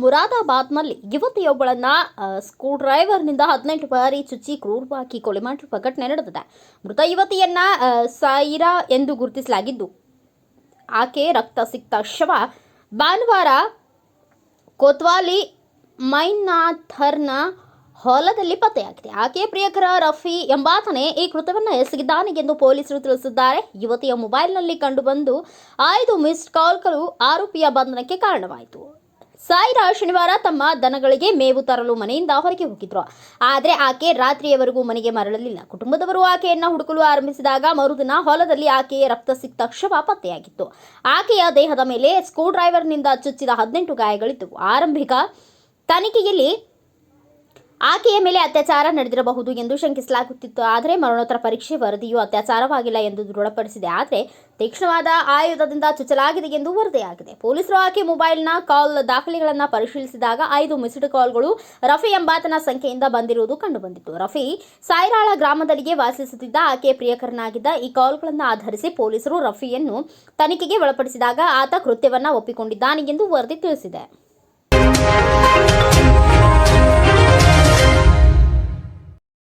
ಮುರಾದಾಬಾದ್ನಲ್ಲಿ ಯುವತಿಯೊಬ್ಬಳನ್ನ screw ಡ್ರೈವರ್ನಿಂದ 18 ಬಾರಿ ಚುಚ್ಚಿ ಕ್ರೂರವಾಗಿ ಕೊಲೆ ಮಾಡಿರುವ ಘಟನೆ ನಡೆದಿದೆ. ಮೃತ ಯುವತಿಯನ್ನ ಸೈರಾ ಎಂದು ಗುರುತಿಸಲಾಗಿದ್ದು, ಆಕೆ ರಕ್ತಸಿಕ್ತ ಶವ ಭಾನುವಾರ ಕೊತ್ವಾಲಿ ಮೈನಾಥರ್ನ ಹೊಲದಲ್ಲಿ ಪತ್ತೆಯಾಗಿದೆ. ಆಕೆಯ ಪ್ರಿಯಕರ ರಫಿ ಎಂಬಾತನೇ ಈ ಕೃತ್ಯವನ್ನು ಎಸಗಿದ್ದಾನೆ ಎಂದು ಪೊಲೀಸರು ತಿಳಿಸಿದ್ದಾರೆ. ಯುವತಿಯ ಮೊಬೈಲ್ನಲ್ಲಿ ಕಂಡುಬಂದು 5 ಮಿಸ್ಡ್ ಕಾಲ್ಗಳು ಆರೋಪಿಯ ಬಂಧನಕ್ಕೆ ಕಾರಣವಾಯಿತು. ಸೈರಾ ಶನಿವಾರ ತಮ್ಮ ದನಗಳಿಗೆ ಮೇವು ತರಲು ಮನೆಯಿಂದ ಹೊರಗೆ ಹೋಗಿದ್ರು. ಆದರೆ ಆಕೆ ರಾತ್ರಿಯವರೆಗೂ ಮನೆಗೆ ಮರಳಲಿಲ್ಲ. ಕುಟುಂಬದವರು ಆಕೆಯನ್ನು ಹುಡುಕಲು ಆರಂಭಿಸಿದಾಗ ಮರುದಿನ ಹೊಲದಲ್ಲಿ ಆಕೆಯ ರಕ್ತಸಿಕ್ತ ಶವ ಪತ್ತೆಯಾಗಿತ್ತು. ಆಕೆಯ ದೇಹದ ಮೇಲೆ ಸ್ಕ್ರೂ ಡ್ರೈವರ್ನಿಂದ ಚುಚ್ಚಿದ 18 ಗಾಯಗಳಿದ್ದವು. ಆರಂಭಿಕ ತನಿಖೆಯಲ್ಲಿ ಆಕೆಯ ಮೇಲೆ ಅತ್ಯಾಚಾರ ನಡೆದಿರಬಹುದು ಎಂದು ಶಂಕಿಸಲಾಗುತ್ತಿತ್ತು. ಆದರೆ ಮರಣೋತ್ತರ ಪರೀಕ್ಷೆ ವರದಿಯು ಅತ್ಯಾಚಾರವಾಗಿಲ್ಲ ಎಂದು ದೃಢಪಡಿಸಿದೆ. ಆದರೆ ತೀಕ್ಷ್ಣವಾದ ಆಯುಧದಿಂದ ಚುಚ್ಚಲಾಗಿದೆ ಎಂದು ವರದಿಯಾಗಿದೆ. ಪೊಲೀಸರು ಆಕೆ ಮೊಬೈಲ್ನ ಕಾಲ್ ದಾಖಲೆಗಳನ್ನು ಪರಿಶೀಲಿಸಿದಾಗ 5 ಮಿಸ್ಡ್ ಕಾಲ್ಗಳು ರಫಿ ಎಂಬಾತನ ಸಂಖ್ಯೆಯಿಂದ ಬಂದಿರುವುದು ಕಂಡುಬಂದಿತ್ತು. ರಫಿ ಸೈರಾಳ ಗ್ರಾಮದಲ್ಲಿಯೇ ವಾಸಿಸುತ್ತಿದ್ದ ಆಕೆಯ ಪ್ರಿಯಕರನಾಗಿದ್ದ. ಈ ಕಾಲ್ಗಳನ್ನು ಆಧರಿಸಿ ಪೊಲೀಸರು ರಫಿಯನ್ನು ತನಿಖೆಗೆ ಒಳಪಡಿಸಿದಾಗ ಆತ ಕೃತ್ಯವನ್ನು ಒಪ್ಪಿಕೊಂಡಿದ್ದಾನೆ ಎಂದು ವರದಿ ತಿಳಿಸಿದೆ.